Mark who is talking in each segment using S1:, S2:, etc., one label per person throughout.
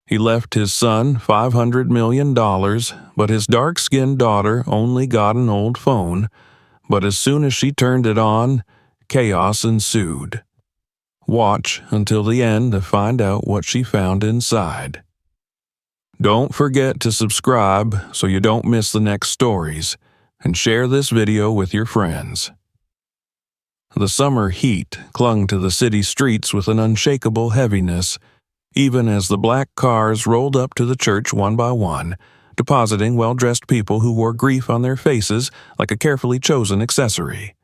S1: He left his son $500 million, but his dark-skinned daughter only got an old phone. But as soon as she turned it on, chaos ensued. Watch until the end to find out what she found inside. Don't forget to subscribe so you don't miss the next stories, and share this video with your friends. The summer heat clung to the city streets with an unshakable heaviness, even as the black cars rolled up to the church one by one, depositing well-dressed people who wore grief on their faces like a carefully chosen accessory.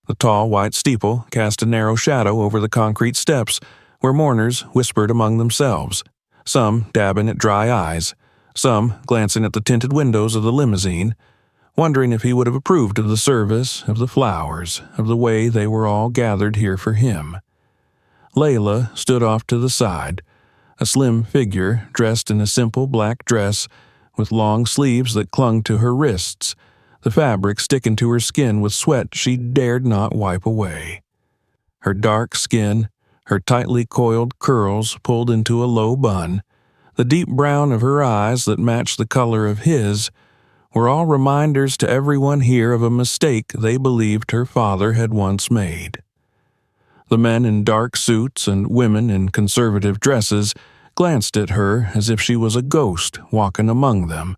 S1: The tall white steeple cast a narrow shadow over the concrete steps, where mourners whispered among themselves, some dabbing at dry eyes, some glancing at the tinted windows of the limousine, wondering if he would have approved of the service, of the flowers, of the way they were all gathered here for him. Layla stood off to the side, a slim figure dressed in a simple black dress with long sleeves that clung to her wrists, the fabric sticking to her skin with sweat she dared not wipe away. Her dark skin, her tightly coiled curls pulled into a low bun, the deep brown of her eyes that matched the color of his, were all reminders to everyone here of a mistake they believed her father had once made. The men in dark suits and women in conservative dresses glanced at her as if she was a ghost walking among them,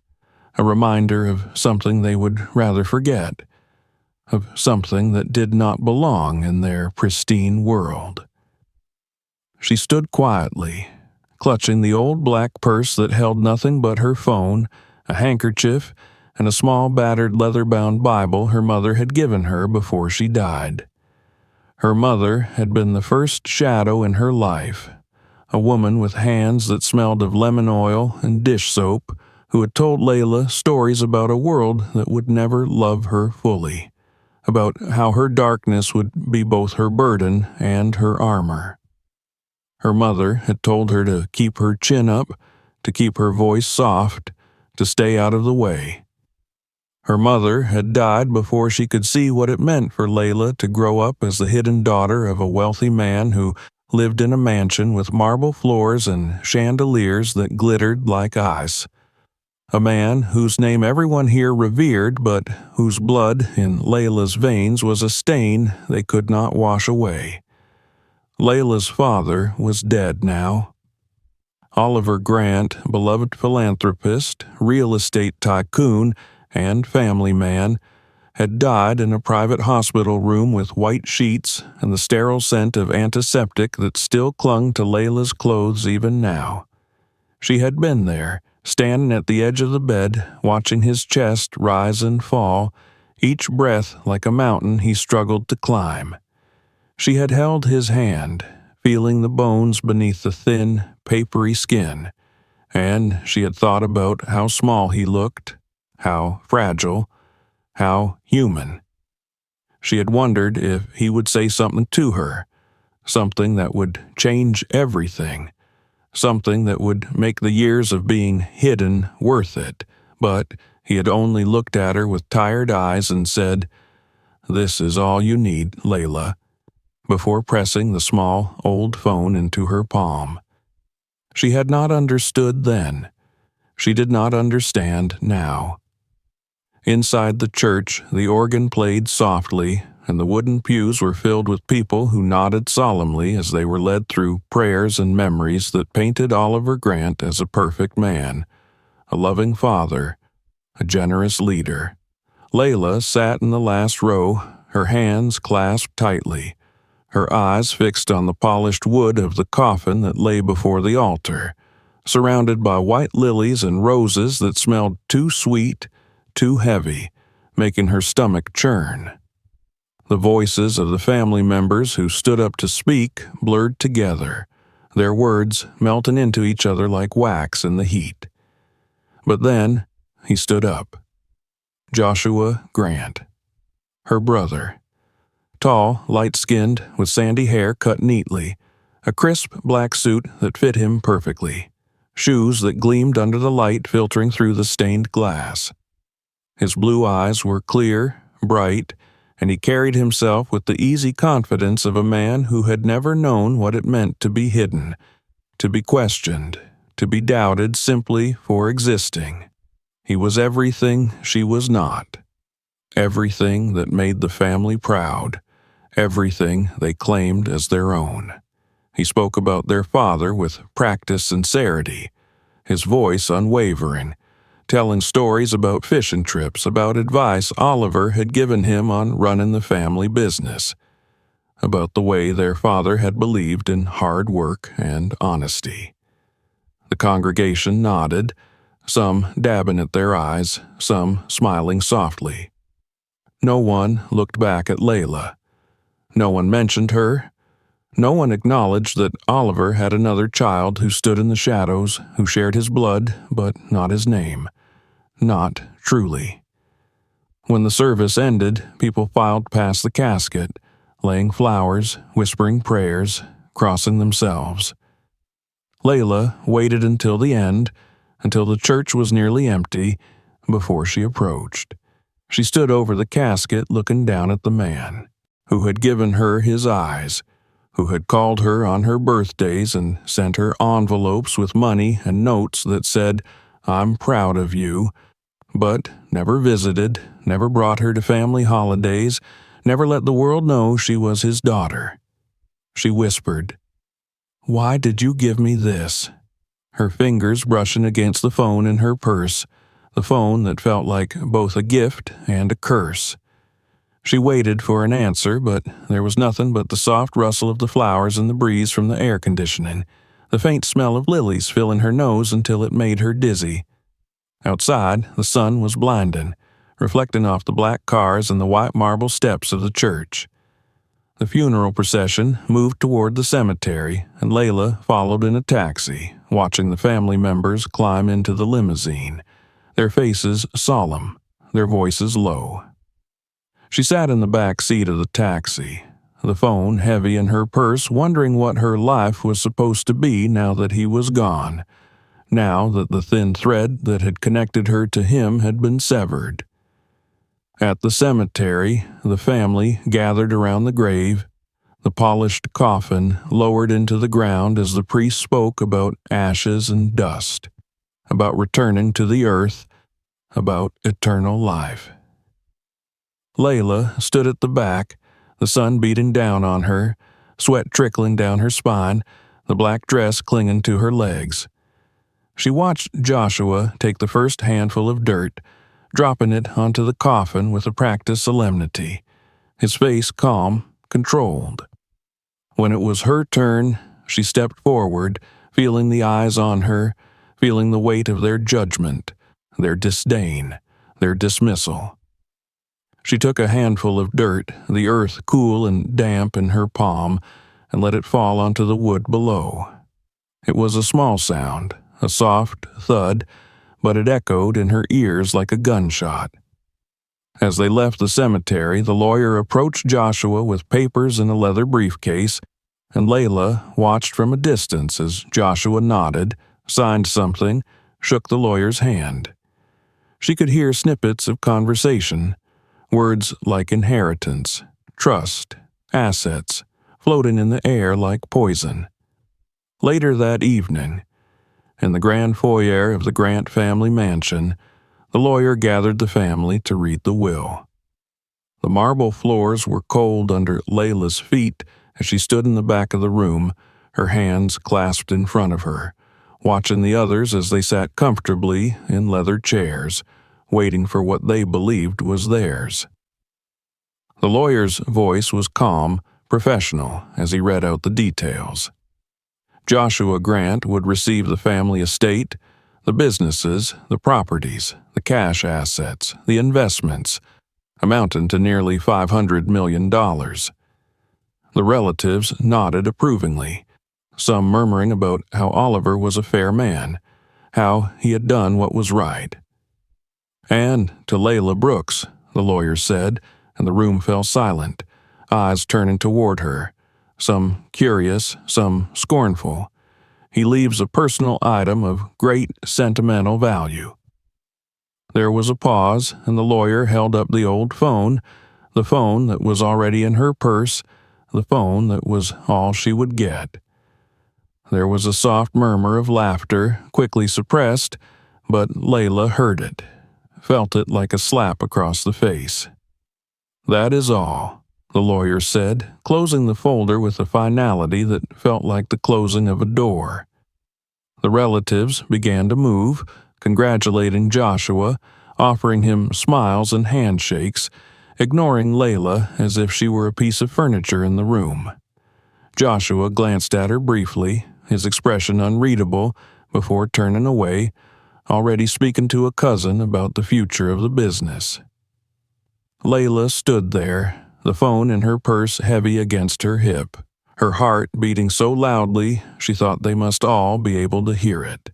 S1: a reminder of something they would rather forget, of something that did not belong in their pristine world. She stood quietly, clutching the old black purse that held nothing but her phone, a handkerchief, and a small battered leather-bound Bible her mother had given her before she died. Her mother had been the first shadow in her life, a woman with hands that smelled of lemon oil and dish soap, who had told Layla stories about a world that would never love her fully, about how her darkness would be both her burden and her armor. Her mother had told her to keep her chin up, to keep her voice soft, to stay out of the way. Her mother had died before she could see what it meant for Layla to grow up as the hidden daughter of a wealthy man who lived in a mansion with marble floors and chandeliers that glittered like ice. A man whose name everyone here revered, but whose blood in Layla's veins was a stain they could not wash away. Layla's father was dead now. Oliver Grant, beloved philanthropist, real estate tycoon, and family man, had died in a private hospital room with white sheets and the sterile scent of antiseptic that still clung to Layla's clothes even now. She had been there, standing at the edge of the bed, watching his chest rise and fall, each breath like a mountain he struggled to climb. She had held his hand, feeling the bones beneath the thin, papery skin, and she had thought about how small he looked, how fragile, how human. She had wondered if he would say something to her, something that would change everything, something that would make the years of being hidden worth it, but he had only looked at her with tired eyes and said, "This is all you need, Layla," before pressing the small, old phone into her palm. She had not understood then. She did not understand now. Inside the church, the organ played softly, and the wooden pews were filled with people who nodded solemnly as they were led through prayers and memories that painted Oliver Grant as a perfect man, a loving father, a generous leader. Layla sat in the last row, her hands clasped tightly, her eyes fixed on the polished wood of the coffin that lay before the altar, surrounded by white lilies and roses that smelled too sweet, too heavy, making her stomach churn. The voices of the family members who stood up to speak blurred together, their words melting into each other like wax in the heat. But then he stood up. Joshua Grant, her brother. Tall, light-skinned, with sandy hair cut neatly, a crisp black suit that fit him perfectly, shoes that gleamed under the light filtering through the stained glass. His blue eyes were clear, bright, and he carried himself with the easy confidence of a man who had never known what it meant to be hidden, to be questioned, to be doubted simply for existing. He was everything she was not. Everything that made the family proud. Everything they claimed as their own. He spoke about their father with practiced sincerity, his voice unwavering, telling stories about fishing trips, about advice Oliver had given him on running the family business, about the way their father had believed in hard work and honesty. The congregation nodded, some dabbing at their eyes, some smiling softly. No one looked back at Layla. No one mentioned her. No one acknowledged that Oliver had another child who stood in the shadows, who shared his blood, but not his name. Not truly. When the service ended, people filed past the casket, laying flowers, whispering prayers, crossing themselves. Layla waited until the end, until the church was nearly empty, before she approached. She stood over the casket looking down at the man who had given her his eyes, who had called her on her birthdays and sent her envelopes with money and notes that said, "I'm proud of you," but never visited, never brought her to family holidays, never let the world know she was his daughter. She whispered, "Why did you give me this?" Her fingers brushing against the phone in her purse, the phone that felt like both a gift and a curse. She waited for an answer, but there was nothing but the soft rustle of the flowers and the breeze from the air conditioning, the faint smell of lilies filling her nose until it made her dizzy. Outside, the sun was blinding, reflecting off the black cars and the white marble steps of the church. The funeral procession moved toward the cemetery, and Layla followed in a taxi, watching the family members climb into the limousine, their faces solemn, their voices low. She sat in the back seat of the taxi, the phone heavy in her purse, wondering what her life was supposed to be now that he was gone, now that the thin thread that had connected her to him had been severed. At the cemetery, the family gathered around the grave, the polished coffin lowered into the ground as the priest spoke about ashes and dust, about returning to the earth, about eternal life. Layla stood at the back, the sun beating down on her, sweat trickling down her spine, the black dress clinging to her legs. She watched Joshua take the first handful of dirt, dropping it onto the coffin with a practiced solemnity, his face calm, controlled. When it was her turn, she stepped forward, feeling the eyes on her, feeling the weight of their judgment, their disdain, their dismissal. She took a handful of dirt, the earth cool and damp in her palm, and let it fall onto the wood below. It was a small sound, a soft thud, but it echoed in her ears like a gunshot. As they left the cemetery, the lawyer approached Joshua with papers in a leather briefcase, and Layla watched from a distance as Joshua nodded, signed something, shook the lawyer's hand. She could hear snippets of conversation, words like inheritance, trust, assets, floating in the air like poison. Later that evening, in the grand foyer of the Grant family mansion, the lawyer gathered the family to read the will. The marble floors were cold under Layla's feet as she stood in the back of the room, her hands clasped in front of her, watching the others as they sat comfortably in leather chairs, waiting for what they believed was theirs. The lawyer's voice was calm, professional, as he read out the details. Joshua Grant would receive the family estate, the businesses, the properties, the cash assets, the investments, amounting to nearly $500 million. The relatives nodded approvingly, some murmuring about how Oliver was a fair man, how he had done what was right. "And to Layla Brooks," the lawyer said, and the room fell silent, eyes turning toward her, some curious, some scornful. "He leaves a personal item of great sentimental value." There was a pause, and the lawyer held up the old phone, the phone that was already in her purse, the phone that was all she would get. There was a soft murmur of laughter, quickly suppressed, but Layla heard it, felt it like a slap across the face. "That is all," the lawyer said, closing the folder with a finality that felt like the closing of a door. The relatives began to move, congratulating Joshua, offering him smiles and handshakes, ignoring Layla as if she were a piece of furniture in the room. Joshua glanced at her briefly, his expression unreadable, before turning away, already speaking to a cousin about the future of the business. Layla stood there, the phone in her purse heavy against her hip, her heart beating so loudly she thought they must all be able to hear it.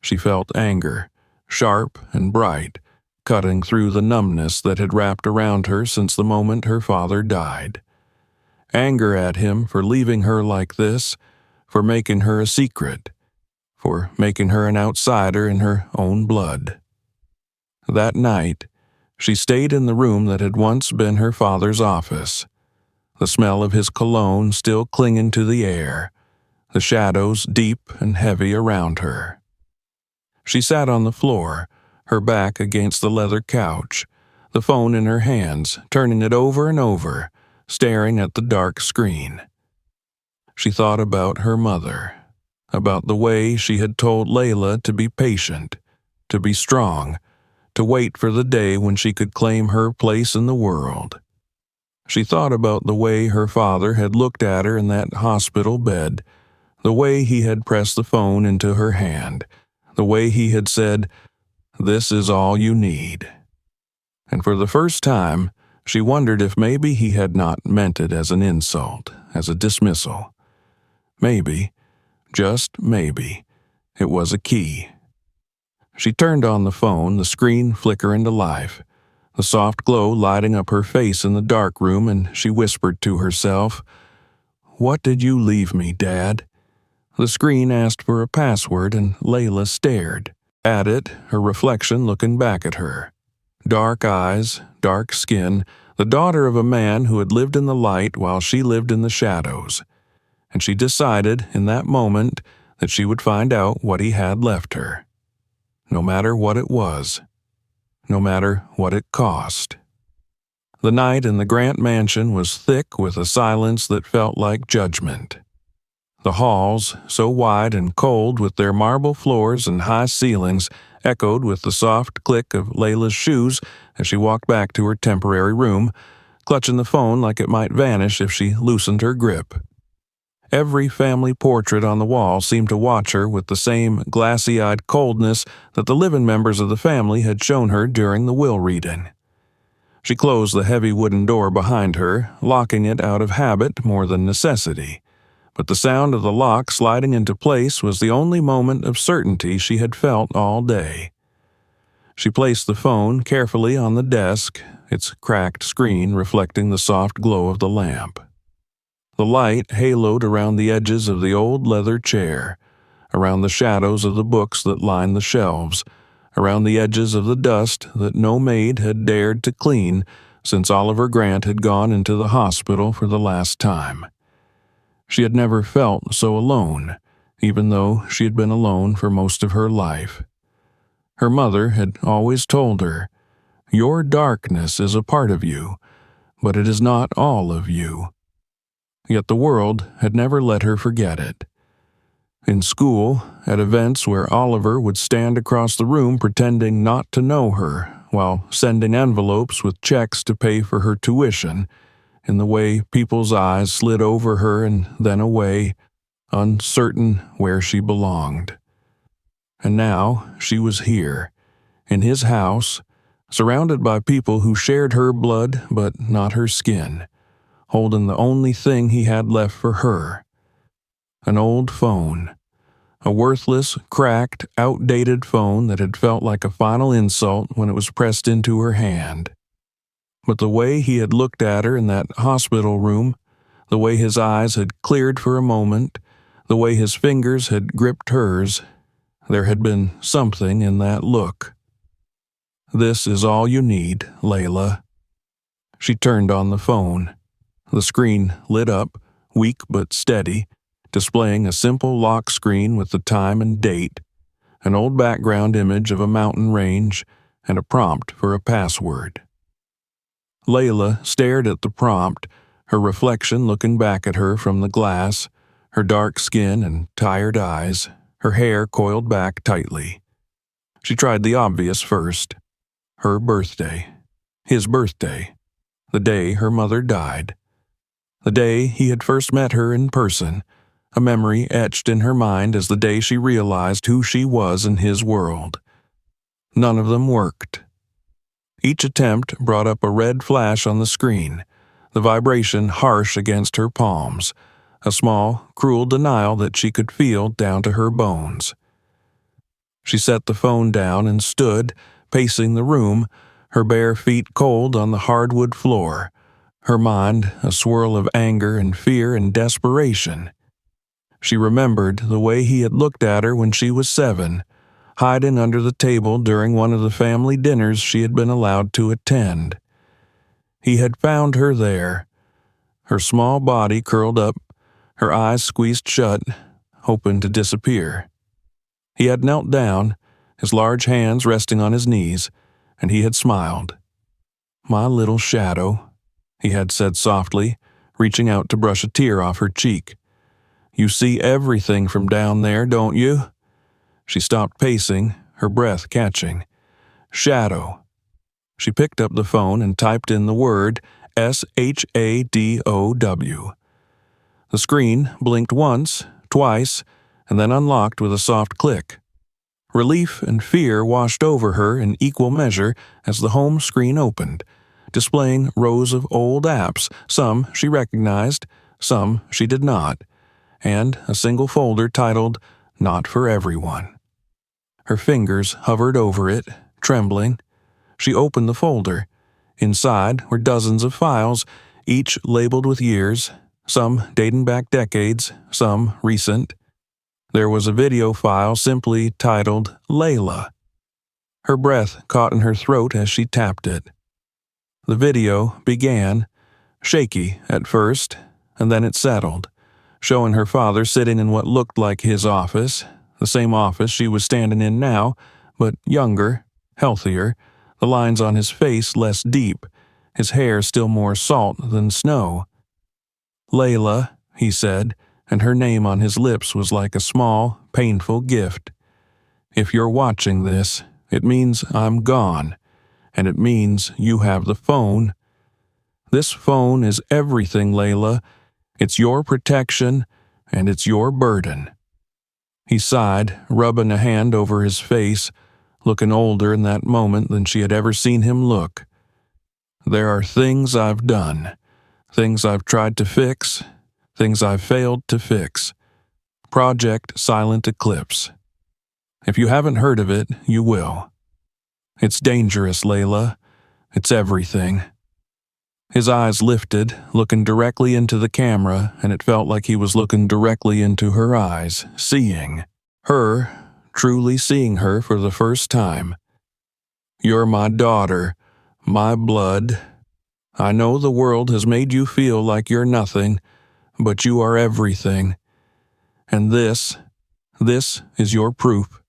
S1: She felt anger, sharp and bright, cutting through the numbness that had wrapped around her since the moment her father died. Anger at him for leaving her like this, for making her a secret, for making her an outsider in her own blood. That night, she stayed in the room that had once been her father's office, the smell of his cologne still clinging to the air, the shadows deep and heavy around her. She sat on the floor, her back against the leather couch, the phone in her hands, turning it over and over, staring at the dark screen. She thought about her mother, about the way she had told Layla to be patient, to be strong, to wait for the day when she could claim her place in the world. She thought about the way her father had looked at her in that hospital bed, the way he had pressed the phone into her hand, the way he had said, "This is all you need." And for the first time, she wondered if maybe he had not meant it as an insult, as a dismissal. Maybe, just maybe, it was a key. She turned on the phone, the screen flickering to life, the soft glow lighting up her face in the dark room, and she whispered to herself, "What did you leave me, Dad?" The screen asked for a password, and Layla stared at it, her reflection looking back at her. Dark eyes, dark skin, the daughter of a man who had lived in the light while she lived in the shadows. And she decided in that moment that she would find out what he had left her. No matter what it was. No matter what it cost. The night in the Grant mansion was thick with a silence that felt like judgment. The halls, so wide and cold with their marble floors and high ceilings, echoed with the soft click of Layla's shoes as she walked back to her temporary room, clutching the phone like it might vanish if she loosened her grip. Every family portrait on the wall seemed to watch her with the same glassy-eyed coldness that the living members of the family had shown her during the will reading. She closed the heavy wooden door behind her, locking it out of habit more than necessity. But the sound of the lock sliding into place was the only moment of certainty she had felt all day. She placed the phone carefully on the desk, its cracked screen reflecting the soft glow of the lamp. The light haloed around the edges of the old leather chair, around the shadows of the books that lined the shelves, around the edges of the dust that no maid had dared to clean since Oliver Grant had gone into the hospital for the last time. She had never felt so alone, even though she had been alone for most of her life. Her mother had always told her, "Your darkness is a part of you, but it is not all of you." Yet the world had never let her forget it. In school, at events where Oliver would stand across the room pretending not to know her, while sending envelopes with checks to pay for her tuition, in the way people's eyes slid over her and then away, uncertain where she belonged. And now she was here, in his house, surrounded by people who shared her blood but not her skin, holding the only thing he had left for her. An old phone. A worthless, cracked, outdated phone that had felt like a final insult when it was pressed into her hand. But the way he had looked at her in that hospital room, the way his eyes had cleared for a moment, the way his fingers had gripped hers, there had been something in that look. "This is all you need, Layla." She turned on the phone. The screen lit up, weak but steady, displaying a simple lock screen with the time and date, an old background image of a mountain range, and a prompt for a password. Layla stared at the prompt, her reflection looking back at her from the glass, her dark skin and tired eyes, her hair coiled back tightly. She tried the obvious first. Her birthday. His birthday. The day her mother died. The day he had first met her in person, a memory etched in her mind as the day she realized who she was in his world. None of them worked. Each attempt brought up a red flash on the screen, the vibration harsh against her palms, a small, cruel denial that she could feel down to her bones. She set the phone down and stood, pacing the room, her bare feet cold on the hardwood floor, her mind a swirl of anger and fear and desperation. She remembered the way he had looked at her when she was 7, hiding under the table during one of the family dinners she had been allowed to attend. He had found her there, her small body curled up, her eyes squeezed shut, hoping to disappear. He had knelt down, his large hands resting on his knees, and he had smiled. "My little shadow," he had said softly, reaching out to brush a tear off her cheek. "You see everything from down there, don't you?" She stopped pacing, her breath catching. "Shadow." She picked up the phone and typed in the word SHADOW. The screen blinked once, twice, and then unlocked with a soft click. Relief and fear washed over her in equal measure as the home screen opened, displaying rows of old apps, some she recognized, some she did not, and a single folder titled "Not for Everyone." Her fingers hovered over it, trembling. She opened the folder. Inside were dozens of files, each labeled with years, some dating back decades, some recent. There was a video file simply titled Layla. Her breath caught in her throat as she tapped it. The video began, shaky at first, and then it settled, showing her father sitting in what looked like his office, the same office she was standing in now, but younger, healthier, the lines on his face less deep, his hair still more salt than snow. "Layla," he said, and her name on his lips was like a small, painful gift. "If you're watching this, it means I'm gone, and it means you have the phone. This phone is everything, Layla. It's your protection, and it's your burden." He sighed, rubbing a hand over his face, looking older in that moment than she had ever seen him look. "There are things I've done, things I've tried to fix, things I've failed to fix. Project Silent Eclipse. If you haven't heard of it, you will. It's dangerous, Layla. It's everything." His eyes lifted, looking directly into the camera, and it felt like he was looking directly into her eyes, seeing her, truly seeing her for the first time. "You're my daughter, my blood. I know the world has made you feel like you're nothing, but you are everything. And this is your proof.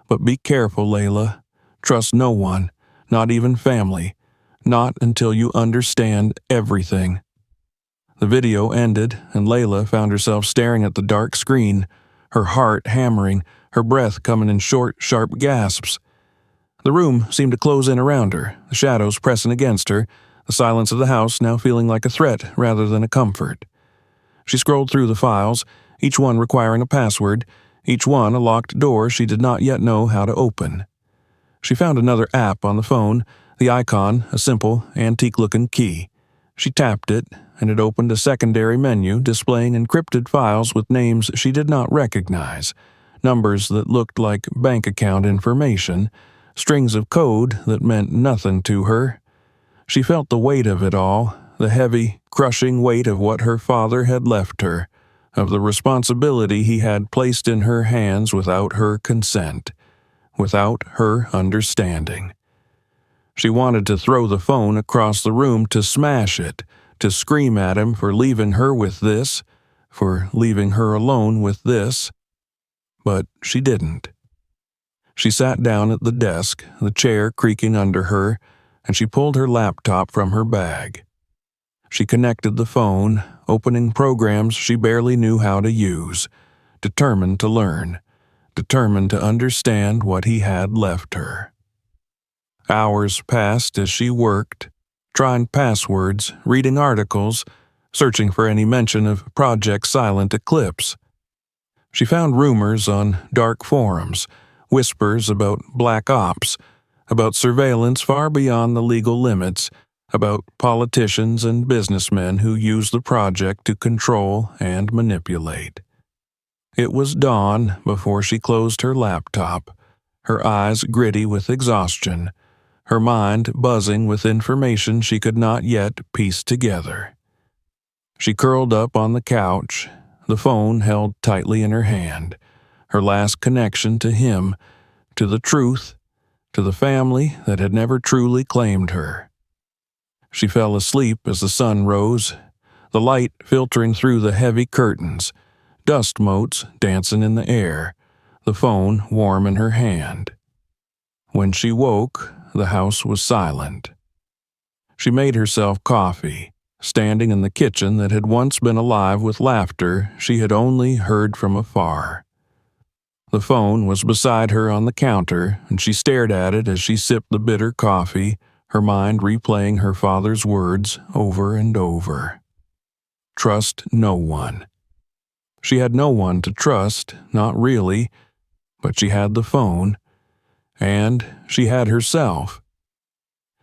S1: But be careful, Layla. Trust no one, not even family. Not until you understand everything." The video ended, and Layla found herself staring at the dark screen, her heart hammering, her breath coming in short, sharp gasps. The room seemed to close in around her, the shadows pressing against her, the silence of the house now feeling like a threat rather than a comfort. She scrolled through the files, each one requiring a password, each one a locked door she did not yet know how to open. She found another app on the phone, the icon a simple, antique-looking key. She tapped it, and it opened a secondary menu displaying encrypted files with names she did not recognize, numbers that looked like bank account information, strings of code that meant nothing to her. She felt the weight of it all, the heavy, crushing weight of what her father had left her, of the responsibility he had placed in her hands without her consent, without her understanding. She wanted to throw the phone across the room to smash it, to scream at him for leaving her with this, for leaving her alone with this, but she didn't. She sat down at the desk, the chair creaking under her, and she pulled her laptop from her bag. She connected the phone, opening programs she barely knew how to use, determined to learn, determined to understand what he had left her. Hours passed as she worked, trying passwords, reading articles, searching for any mention of Project Silent Eclipse. She found rumors on dark forums, whispers about black ops, about surveillance far beyond the legal limits, about politicians and businessmen who use the project to control and manipulate. It was dawn before she closed her laptop, her eyes gritty with exhaustion, her mind buzzing with information she could not yet piece together. She curled up on the couch, the phone held tightly in her hand, her last connection to him, to the truth, to the family that had never truly claimed her. She fell asleep as the sun rose, the light filtering through the heavy curtains, dust motes dancing in the air, the phone warm in her hand. When she woke, the house was silent. She made herself coffee, standing in the kitchen that had once been alive with laughter she had only heard from afar. The phone was beside her on the counter, and she stared at it as she sipped the bitter coffee, her mind replaying her father's words over and over. Trust no one. She had no one to trust, not really, but she had the phone, and she had herself.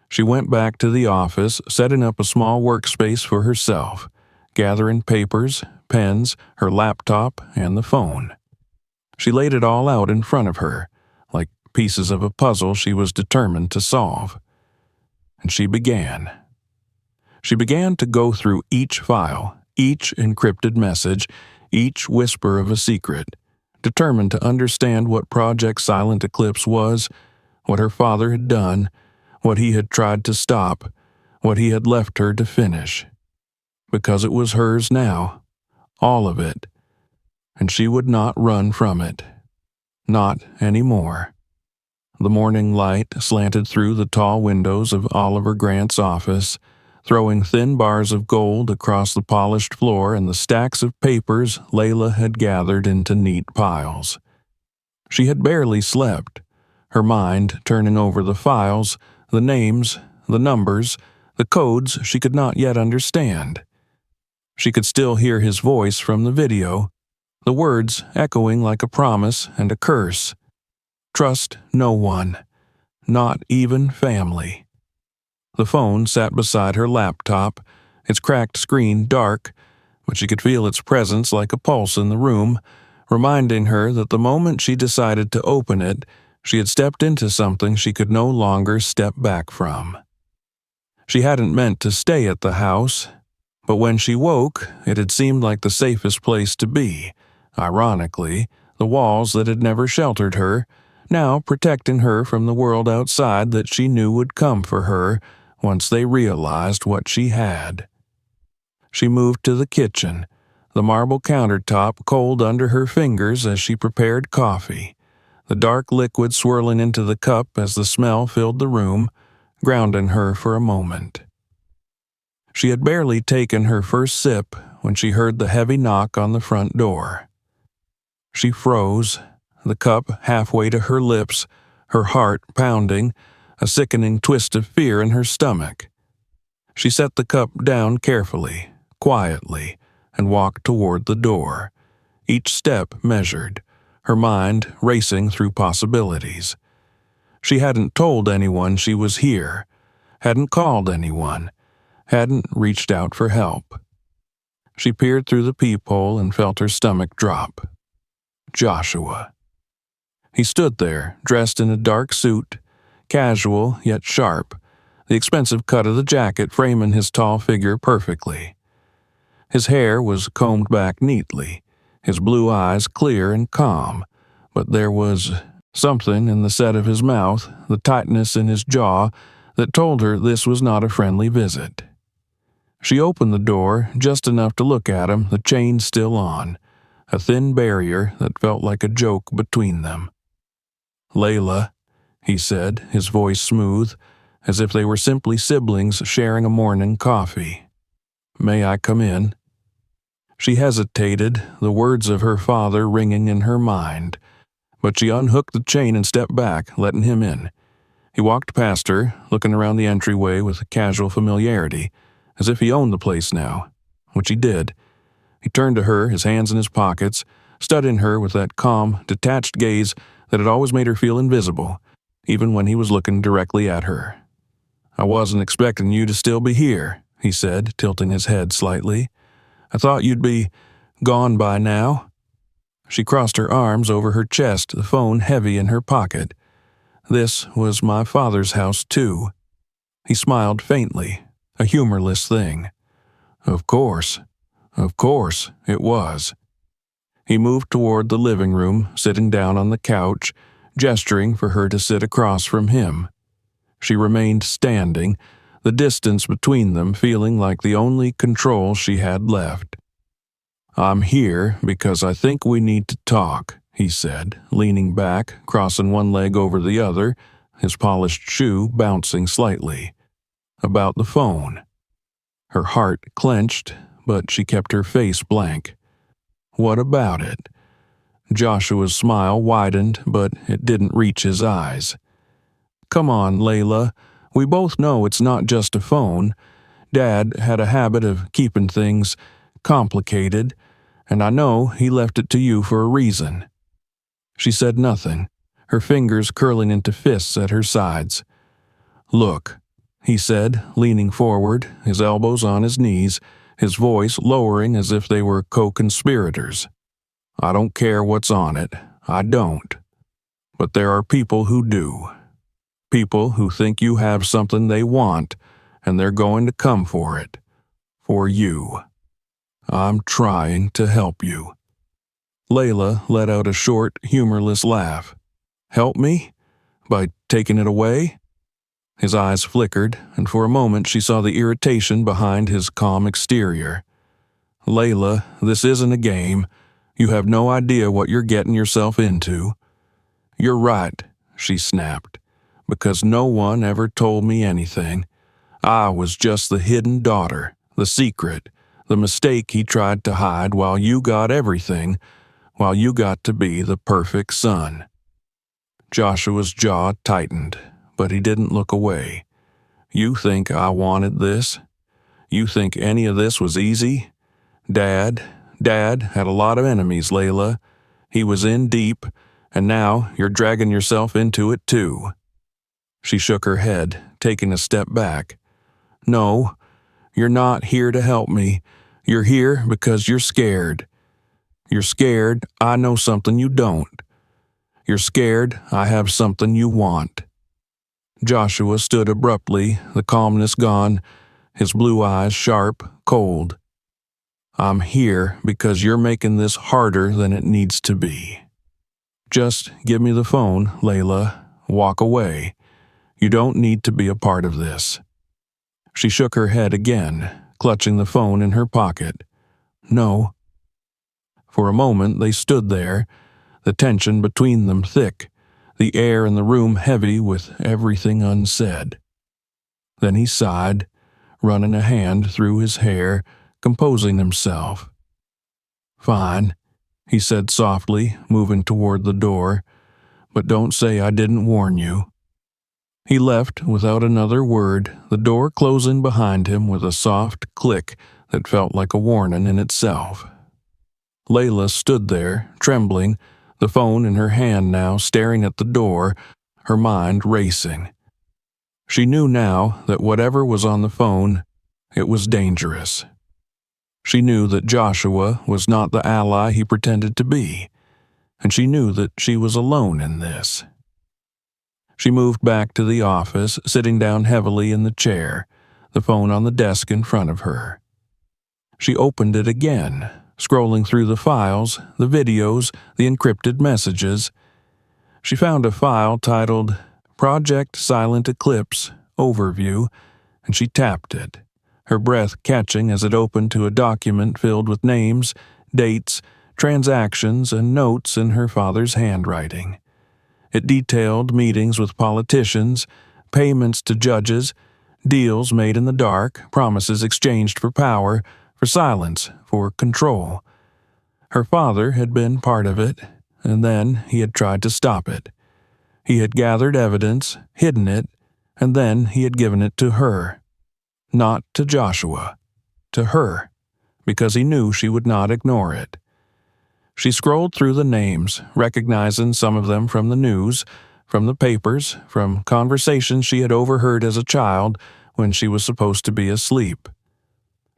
S1: She went back to the office, setting up a small workspace for herself, gathering papers, pens, her laptop, and the phone. She laid it all out in front of her, like pieces of a puzzle she was determined to solve. And she began. She began to go through each file, each encrypted message, each whisper of a secret, determined to understand what Project Silent Eclipse was, what her father had done, what he had tried to stop, what he had left her to finish. Because it was hers now, all of it, and she would not run from it. Not anymore. The morning light slanted through the tall windows of Oliver Grant's office, throwing thin bars of gold across the polished floor and the stacks of papers Layla had gathered into neat piles. She had barely slept, her mind turning over the files, the names, the numbers, the codes she could not yet understand. She could still hear his voice from the video, the words echoing like a promise and a curse. Trust no one, not even family. The phone sat beside her laptop, its cracked screen dark, but she could feel its presence like a pulse in the room, reminding her that the moment she decided to open it, she had stepped into something she could no longer step back from. She hadn't meant to stay at the house, but when she woke, it had seemed like the safest place to be. Ironically, the walls that had never sheltered her, now protecting her from the world outside that she knew would come for her once they realized what she had. She moved to the kitchen, the marble countertop cold under her fingers as she prepared coffee, the dark liquid swirling into the cup as the smell filled the room, grounding her for a moment. She had barely taken her first sip when she heard the heavy knock on the front door. She froze, the cup halfway to her lips, her heart pounding, a sickening twist of fear in her stomach. She set the cup down carefully, quietly, and walked toward the door, each step measured, her mind racing through possibilities. She hadn't told anyone she was here, hadn't called anyone, hadn't reached out for help. She peered through the peephole and felt her stomach drop. Joshua. He stood there, dressed in a dark suit, casual yet sharp, the expensive cut of the jacket framing his tall figure perfectly. His hair was combed back neatly, his blue eyes clear and calm, but there was something in the set of his mouth, the tightness in his jaw, that told her this was not a friendly visit. She opened the door just enough to look at him, the chain still on, a thin barrier that felt like a joke between them. "Layla," he said, his voice smooth, as if they were simply siblings sharing a morning coffee. "May I come in?" She hesitated, the words of her father ringing in her mind, but she unhooked the chain and stepped back, letting him in. He walked past her, looking around the entryway with a casual familiarity, as if he owned the place now, which he did. He turned to her, his hands in his pockets, studying her with that calm, detached gaze that had always made her feel invisible, even when he was looking directly at her. "I wasn't expecting you to still be here," he said, tilting his head slightly. "I thought you'd be gone by now." She crossed her arms over her chest, the phone heavy in her pocket. "This was my father's house, too." He smiled faintly, a humorless thing. Of course it was." He moved toward the living room, sitting down on the couch, gesturing for her to sit across from him. She remained standing, the distance between them feeling like the only control she had left. "I'm here because I think we need to talk," he said, leaning back, crossing one leg over the other, his polished shoe bouncing slightly. "About the phone." Her heart clenched, but she kept her face blank. "What about it?" Joshua's smile widened, but it didn't reach his eyes. "Come on, Layla. We both know it's not just a phone. Dad had a habit of keeping things complicated, and I know he left it to you for a reason." She said nothing, her fingers curling into fists at her sides. "Look," he said, leaning forward, his elbows on his knees, his voice lowering as if they were co-conspirators. "I don't care what's on it. I don't. But there are people who do. People who think you have something they want, and they're going to come for it. For you. I'm trying to help you." Layla let out a short, humorless laugh. "Help me? By taking it away?" His eyes flickered, and for a moment she saw the irritation behind his calm exterior. "Layla, this isn't a game. You have no idea what you're getting yourself into." "You're right," she snapped, "because no one ever told me anything. I was just the hidden daughter, the secret, the mistake he tried to hide while you got everything, while you got to be the perfect son." Joshua's jaw tightened, but he didn't look away. "You think I wanted this? You think any of this was easy? Dad had a lot of enemies, Layla. He was in deep, and now you're dragging yourself into it too." She shook her head, taking a step back. "No, you're not here to help me. You're here because you're scared. You're scared I know something you don't. You're scared I have something you want." Joshua stood abruptly, the calmness gone, his blue eyes sharp, cold. "I'm here because you're making this harder than it needs to be. Just give me the phone, Layla. Walk away. You don't need to be a part of this." She shook her head again, clutching the phone in her pocket. "No." For a moment they stood there, the tension between them thick, the air in the room heavy with everything unsaid. Then he sighed, running a hand through his hair, composing himself. "Fine," he said softly, moving toward the door, "but don't say I didn't warn you." He left without another word, the door closing behind him with a soft click that felt like a warning in itself. Layla stood there, trembling, the phone in her hand now, staring at the door, her mind racing. She knew now that whatever was on the phone, it was dangerous. She knew that Joshua was not the ally he pretended to be, and she knew that she was alone in this. She moved back to the office, sitting down heavily in the chair, the phone on the desk in front of her. She opened it again, scrolling through the files, the videos, the encrypted messages. She found a file titled Project Silent Eclipse Overview, and she tapped it, her breath catching as it opened to a document filled with names, dates, transactions, and notes in her father's handwriting. It detailed meetings with politicians, payments to judges, deals made in the dark, promises exchanged for power, for silence, for control. Her father had been part of it, and then he had tried to stop it. He had gathered evidence, hidden it, and then he had given it to her. Not to Joshua, to her, because he knew she would not ignore it. She scrolled through the names, recognizing some of them from the news, from the papers, from conversations she had overheard as a child when she was supposed to be asleep.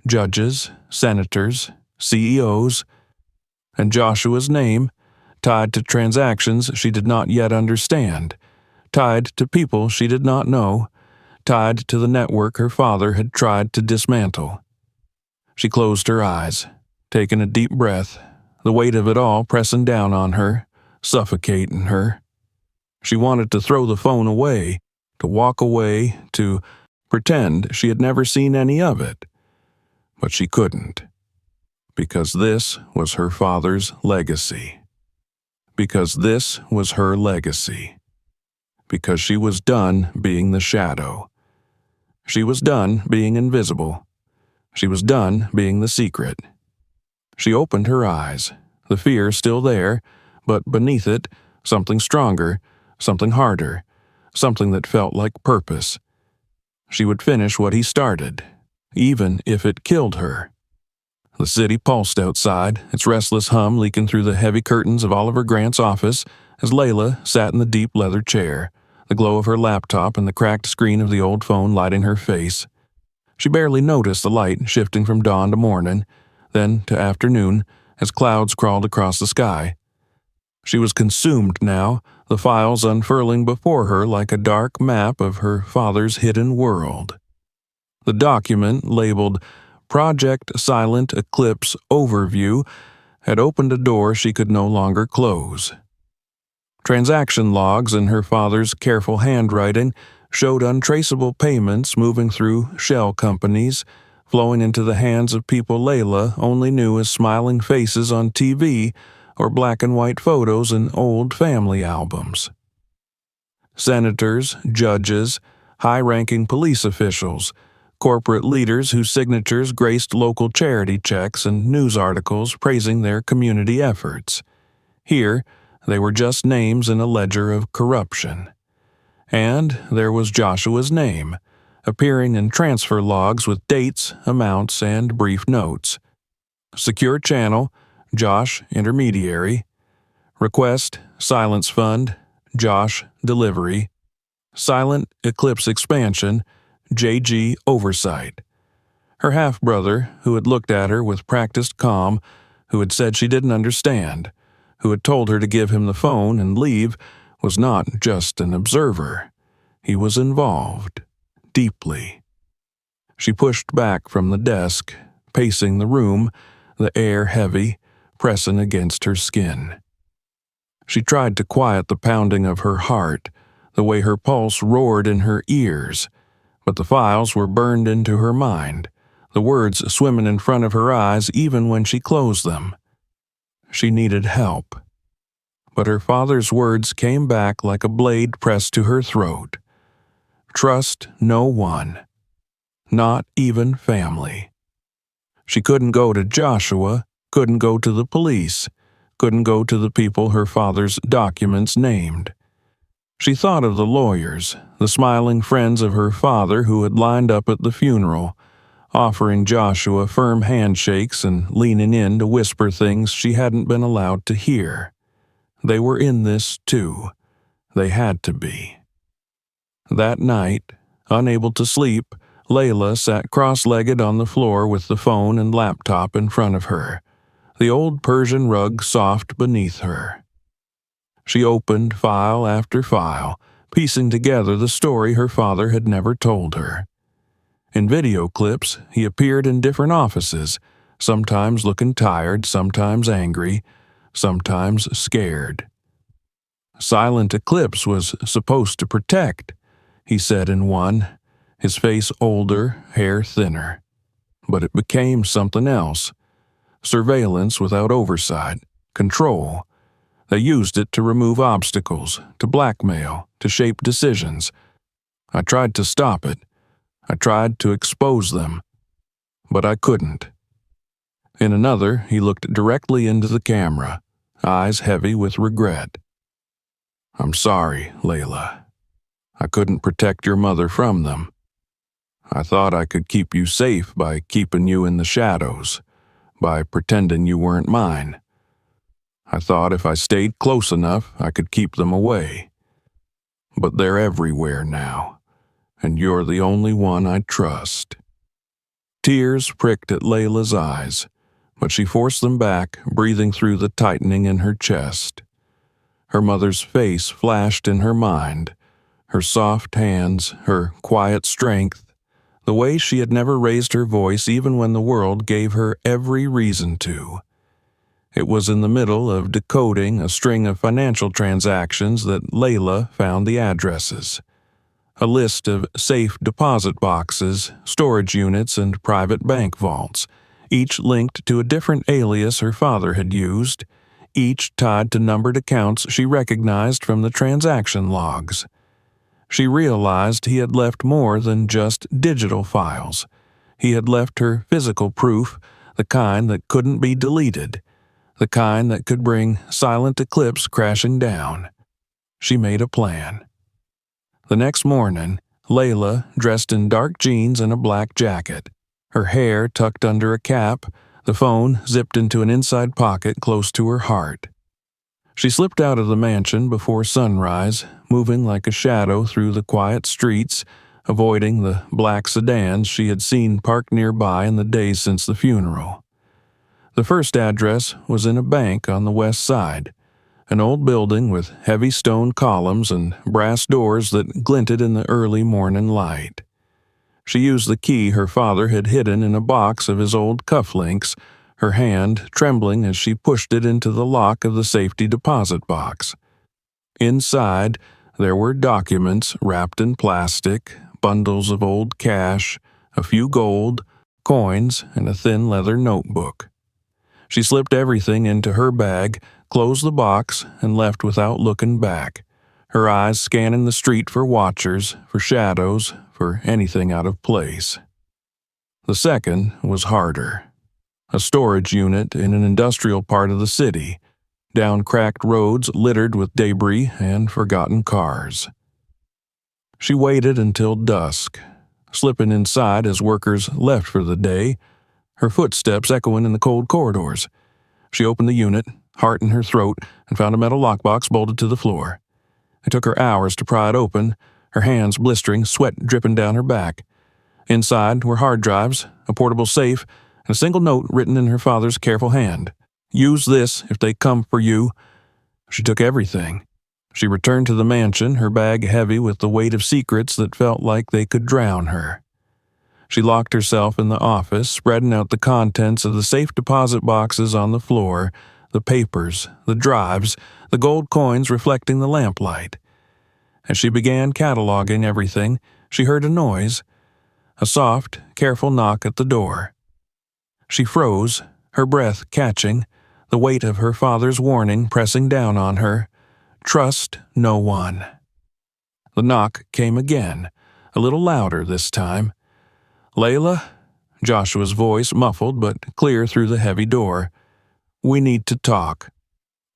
S1: Judges, senators, CEOs, and Joshua's name, tied to transactions she did not yet understand, tied to people she did not know, tied to the network her father had tried to dismantle. She closed her eyes, taking a deep breath, the weight of it all pressing down on her, suffocating her. She wanted to throw the phone away, to walk away, to pretend she had never seen any of it. But she couldn't. Because this was her father's legacy. Because this was her legacy. Because she was done being the shadow. She was done being invisible. She was done being the secret. She opened her eyes, the fear still there, but beneath it, something stronger, something harder, something that felt like purpose. She would finish what he started, even if it killed her. The city pulsed outside, its restless hum leaking through the heavy curtains of Oliver Grant's office as Layla sat in the deep leather chair, the glow of her laptop and the cracked screen of the old phone lighting her face. She barely noticed the light shifting from dawn to morning, then to afternoon, as clouds crawled across the sky. She was consumed now, the files unfurling before her like a dark map of her father's hidden world. The document, labeled Project Silent Eclipse Overview, had opened a door she could no longer close. Transaction logs in her father's careful handwriting showed untraceable payments moving through shell companies, flowing into the hands of people Layla only knew as smiling faces on TV or black and white photos in old family albums. Senators, judges, high-ranking police officials, corporate leaders whose signatures graced local charity checks and news articles praising their community efforts. Here, they were just names in a ledger of corruption. And there was Joshua's name, appearing in transfer logs with dates, amounts, and brief notes. Secure channel, Josh intermediary. Request, silence fund, Josh delivery. Silent eclipse expansion, JG oversight. Her half-brother, who had looked at her with practiced calm, who had said she didn't understand, who had told her to give him the phone and leave, was not just an observer. He was involved. Deeply. She pushed back from the desk, pacing the room, the air heavy, pressing against her skin. She tried to quiet the pounding of her heart, the way her pulse roared in her ears, but the files were burned into her mind, the words swimming in front of her eyes even when she closed them. She needed help. But her father's words came back like a blade pressed to her throat. Trust no one. Not even family. She couldn't go to Joshua, couldn't go to the police, couldn't go to the people her father's documents named. She thought of the lawyers, the smiling friends of her father who had lined up at the funeral, offering Joshua firm handshakes and leaning in to whisper things she hadn't been allowed to hear. They were in this, too. They had to be. That night, unable to sleep, Layla sat cross-legged on the floor with the phone and laptop in front of her, the old Persian rug soft beneath her. She opened file after file, piecing together the story her father had never told her. In video clips, he appeared in different offices, sometimes looking tired, sometimes angry, sometimes scared. Silent Eclipse was supposed to protect, he said in one, his face older, hair thinner. but it became something else. Surveillance without oversight, control. They used it to remove obstacles, to blackmail, to shape decisions. I tried to stop it. I tried to expose them. But I couldn't. In another, he looked directly into the camera, eyes heavy with regret. I'm sorry, Layla. I couldn't protect your mother from them. I thought I could keep you safe by keeping you in the shadows, by pretending you weren't mine. I thought if I stayed close enough, I could keep them away. But they're everywhere now, and you're the only one I trust. Tears pricked at Layla's eyes, but she forced them back, breathing through the tightening in her chest. Her mother's face flashed in her mind, her soft hands, her quiet strength, the way she had never raised her voice even when the world gave her every reason to. It was in the middle of decoding a string of financial transactions that Layla found the addresses. A list of safe deposit boxes, storage units, and private bank vaults, each linked to a different alias her father had used, each tied to numbered accounts she recognized from the transaction logs. She realized he had left more than just digital files. He had left her physical proof, the kind that couldn't be deleted, the kind that could bring silent eclipse crashing down. She made a plan. The next morning, Layla, dressed in dark jeans and a black jacket, her hair tucked under a cap, the phone zipped into an inside pocket close to her heart. She slipped out of the mansion before sunrise, moving like a shadow through the quiet streets, avoiding the black sedans she had seen parked nearby in the days since the funeral. The first address was in a bank on the west side, an old building with heavy stone columns and brass doors that glinted in the early morning light. She used the key her father had hidden in a box of his old cufflinks, her hand trembling as she pushed it into the lock of the safety deposit box. Inside, there were documents wrapped in plastic, bundles of old cash, a few gold, coins, and a thin leather notebook. She slipped everything into her bag, closed the box, and left without looking back, her eyes scanning the street for watchers, for shadows, for anything out of place. The second was harder. A storage unit in an industrial part of the city, down cracked roads littered with debris and forgotten cars. She waited until dusk, slipping inside as workers left for the day, her footsteps echoing in the cold corridors. She opened the unit, heart in her throat, and found a metal lockbox bolted to the floor. It took her hours to pry it open, her hands blistering, sweat dripping down her back. Inside were hard drives, a portable safe, and a single note written in her father's careful hand. Use this if they come for you. She took everything. She returned to the mansion, her bag heavy with the weight of secrets that felt like they could drown her. She locked herself in the office, spreading out the contents of the safe deposit boxes on the floor, the papers, the drives, the gold coins reflecting the lamplight. As she began cataloging everything, she heard a noise, a soft, careful knock at the door. She froze, her breath catching, the weight of her father's warning pressing down on her. Trust no one. The knock came again, a little louder this time. Layla? Joshua's voice muffled but clear through the heavy door. We need to talk.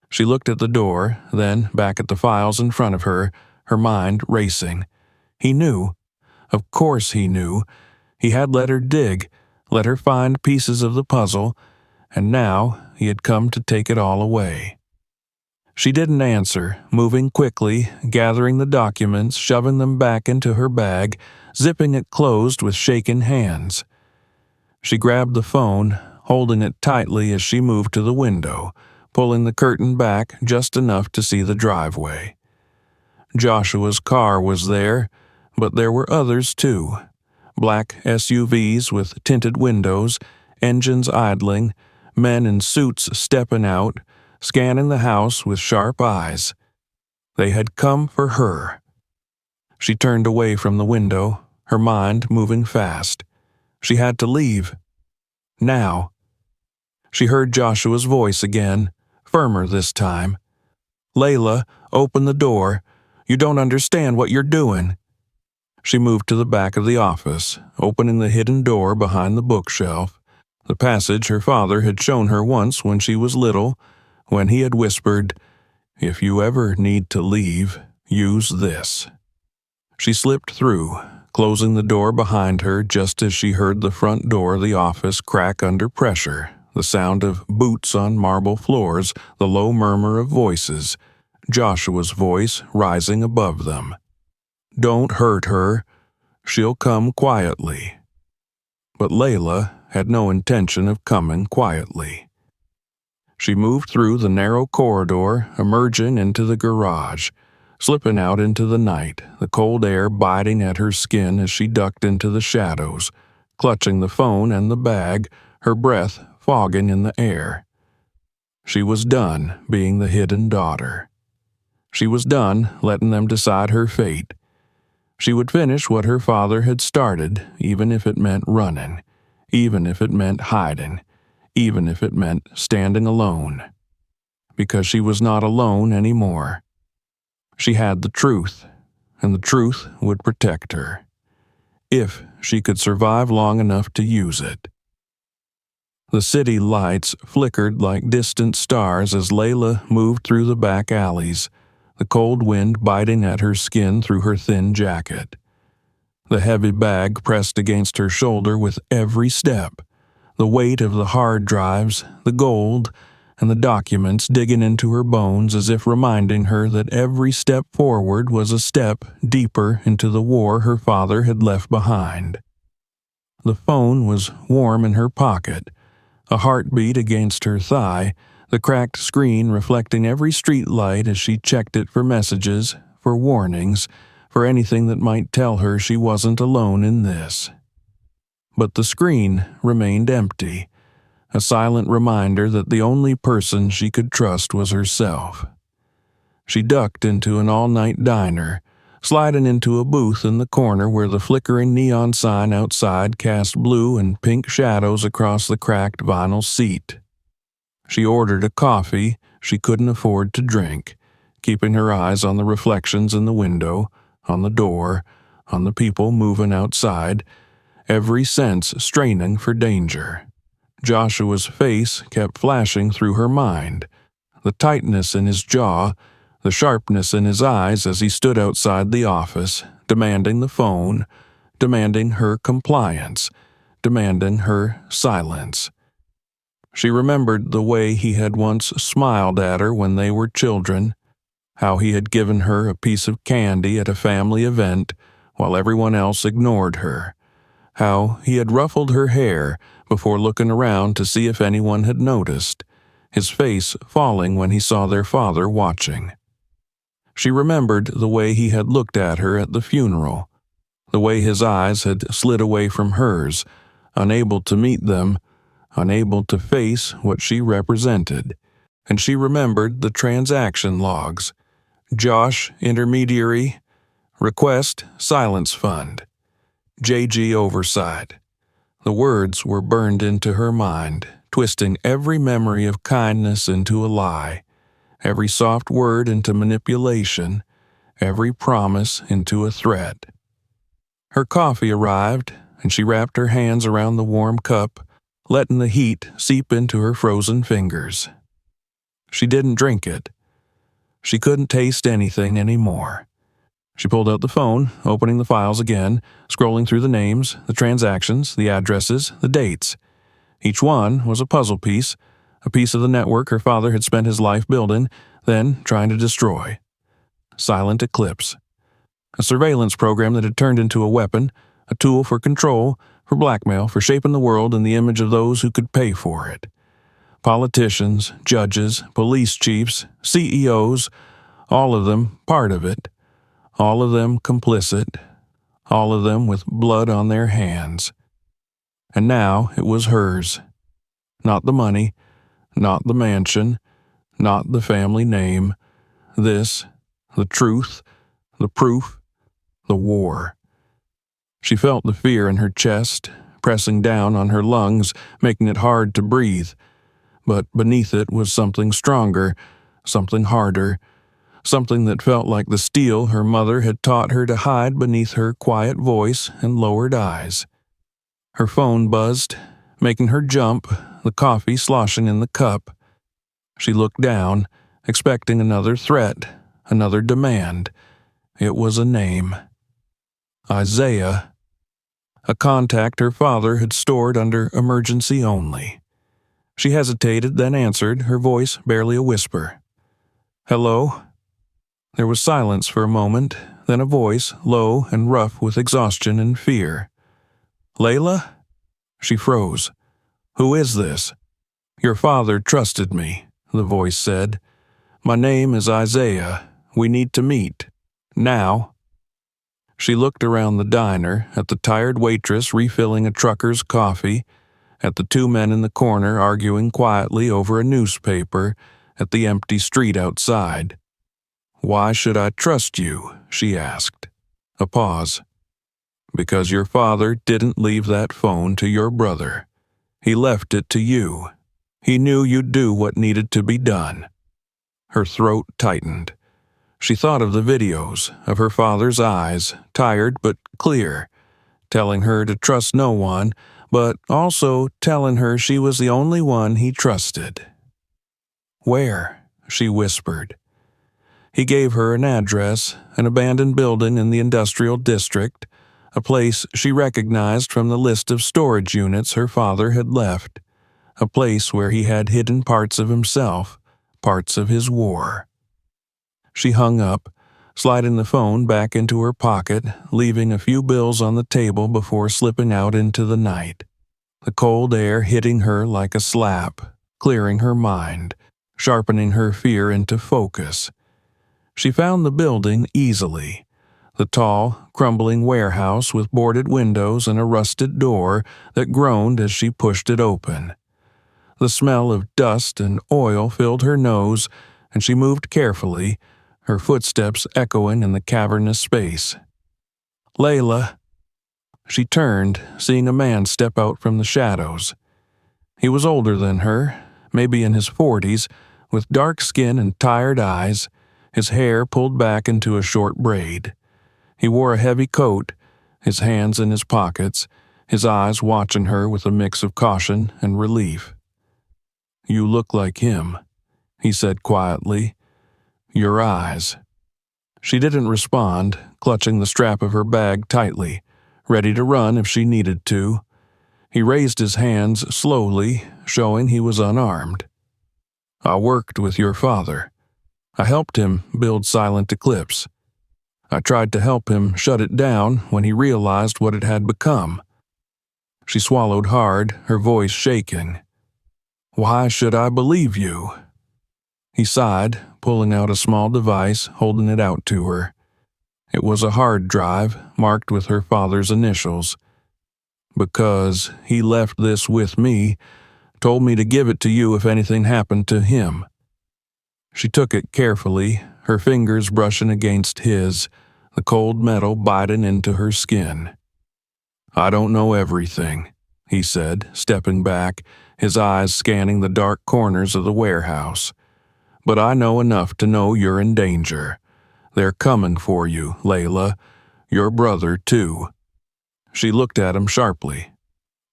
S1: She looked at the door, then back at the files in front of her, her mind racing. He knew. Of course he knew. He had let her dig, let her find pieces of the puzzle, and now he had come to take it all away. She didn't answer, moving quickly, gathering the documents, shoving them back into her bag, zipping it closed with shaken hands. She grabbed the phone, holding it tightly as she moved to the window, pulling the curtain back just enough to see the driveway. Joshua's car was there, but there were others too. Black SUVs with tinted windows, engines idling, men in suits stepping out, scanning the house with sharp eyes. They had come for her. She turned away from the window, her mind moving fast. She had to leave. Now. She heard Joshua's voice again, firmer this time. "Layla, open the door. You don't understand what you're doing." She moved to the back of the office, opening the hidden door behind the bookshelf, the passage her father had shown her once when she was little, when he had whispered, "If you ever need to leave, use this." She slipped through, closing the door behind her just as she heard the front door of the office crack under pressure, the sound of boots on marble floors, the low murmur of voices, Joshua's voice rising above them. "Don't hurt her. She'll come quietly." But Layla had no intention of coming quietly. She moved through the narrow corridor, emerging into the garage, slipping out into the night, the cold air biting at her skin as she ducked into the shadows, clutching the phone and the bag, her breath fogging in the air. She was done being the hidden daughter. She was done letting them decide her fate. She would finish what her father had started, even if it meant running, even if it meant hiding, even if it meant standing alone. Because she was not alone anymore. She had the truth, and the truth would protect her, if she could survive long enough to use it. The city lights flickered like distant stars as Layla moved through the back alleys, the cold wind biting at her skin through her thin jacket. The heavy bag pressed against her shoulder with every step, the weight of the hard drives, the gold, and the documents digging into her bones as if reminding her that every step forward was a step deeper into the war her father had left behind. The phone was warm in her pocket, a heartbeat against her thigh, the cracked screen reflecting every street light as she checked it for messages, for warnings, for anything that might tell her she wasn't alone in this. But the screen remained empty, a silent reminder that the only person she could trust was herself. She ducked into an all-night diner, sliding into a booth in the corner where the flickering neon sign outside cast blue and pink shadows across the cracked vinyl seat. She ordered a coffee she couldn't afford to drink, keeping her eyes on the reflections in the window, on the door, on the people moving outside, every sense straining for danger. Joshua's face kept flashing through her mind, the tightness in his jaw, the sharpness in his eyes as he stood outside the office, demanding the phone, demanding her compliance, demanding her silence. She remembered the way he had once smiled at her when they were children, how he had given her a piece of candy at a family event while everyone else ignored her, how he had ruffled her hair before looking around to see if anyone had noticed, his face falling when he saw their father watching. She remembered the way he had looked at her at the funeral, the way his eyes had slid away from hers, unable to meet them, unable to face what she represented, and she remembered the transaction logs. Josh, intermediary, request, silence fund. JG oversight. The words were burned into her mind, twisting every memory of kindness into a lie, every soft word into manipulation, every promise into a threat. Her coffee arrived, and she wrapped her hands around the warm cup, letting the heat seep into her frozen fingers. She didn't drink it. She couldn't taste anything anymore. She pulled out the phone, opening the files again, scrolling through the names, the transactions, the addresses, the dates. Each one was a puzzle piece, a piece of the network her father had spent his life building, then trying to destroy. Silent eclipse. A surveillance program that had turned into a weapon, a tool for control, for blackmail, for shaping the world in the image of those who could pay for it. Politicians, judges, police chiefs, CEOs, all of them part of it, all of them complicit, all of them with blood on their hands. And now it was hers. Not the money, not the mansion, not the family name. This, the truth, the proof, the war. She felt the fear in her chest, pressing down on her lungs, making it hard to breathe. But beneath it was something stronger, something harder, something that felt like the steel her mother had taught her to hide beneath her quiet voice and lowered eyes. Her phone buzzed, making her jump, the coffee sloshing in the cup. She looked down, expecting another threat, another demand. It was a name. Isaiah. A contact her father had stored under emergency only. She hesitated, then answered, her voice barely a whisper. "Hello?" There was silence for a moment, then a voice, low and rough with exhaustion and fear. "Layla?" She froze. "Who is this?" "Your father trusted me," the voice said. "My name is Isaiah. We need to meet. Now." She looked around the diner, at the tired waitress refilling a trucker's coffee, at the two men in the corner arguing quietly over a newspaper, at the empty street outside. "Why should I trust you?" she asked. A pause. "Because your father didn't leave that phone to your brother. He left it to you. He knew you'd do what needed to be done." Her throat tightened. She thought of the videos, of her father's eyes, tired but clear, telling her to trust no one, but also telling her she was the only one he trusted. "Where?" she whispered. He gave her an address, an abandoned building in the industrial district, a place she recognized from the list of storage units her father had left, a place where he had hidden parts of himself, parts of his war. She hung up, sliding the phone back into her pocket, leaving a few bills on the table before slipping out into the night. The cold air hitting her like a slap, clearing her mind, sharpening her fear into focus. She found the building easily. The tall, crumbling warehouse with boarded windows and a rusted door that groaned as she pushed it open. The smell of dust and oil filled her nose, and she moved carefully, her footsteps echoing in the cavernous space. "Layla." She turned, seeing a man step out from the shadows. He was older than her, maybe in his 40s, with dark skin and tired eyes, his hair pulled back into a short braid. He wore a heavy coat, his hands in his pockets, his eyes watching her with a mix of caution and relief. "You look like him," he said quietly. "Your eyes." She didn't respond, clutching the strap of her bag tightly, ready to run if she needed to. He raised his hands slowly, showing he was unarmed. "I worked with your father. I helped him build Silent Eclipse. I tried to help him shut it down when he realized what it had become." She swallowed hard, her voice shaking. "Why should I believe you?" He sighed, pulling out a small device, holding it out to her. It was a hard drive, marked with her father's initials. "Because he left this with me, told me to give it to you if anything happened to him." She took it carefully, her fingers brushing against his, the cold metal biting into her skin. "I don't know everything," he said, stepping back, his eyes scanning the dark corners of the warehouse. "But I know enough to know you're in danger. They're coming for you, Layla. Your brother, too." She looked at him sharply.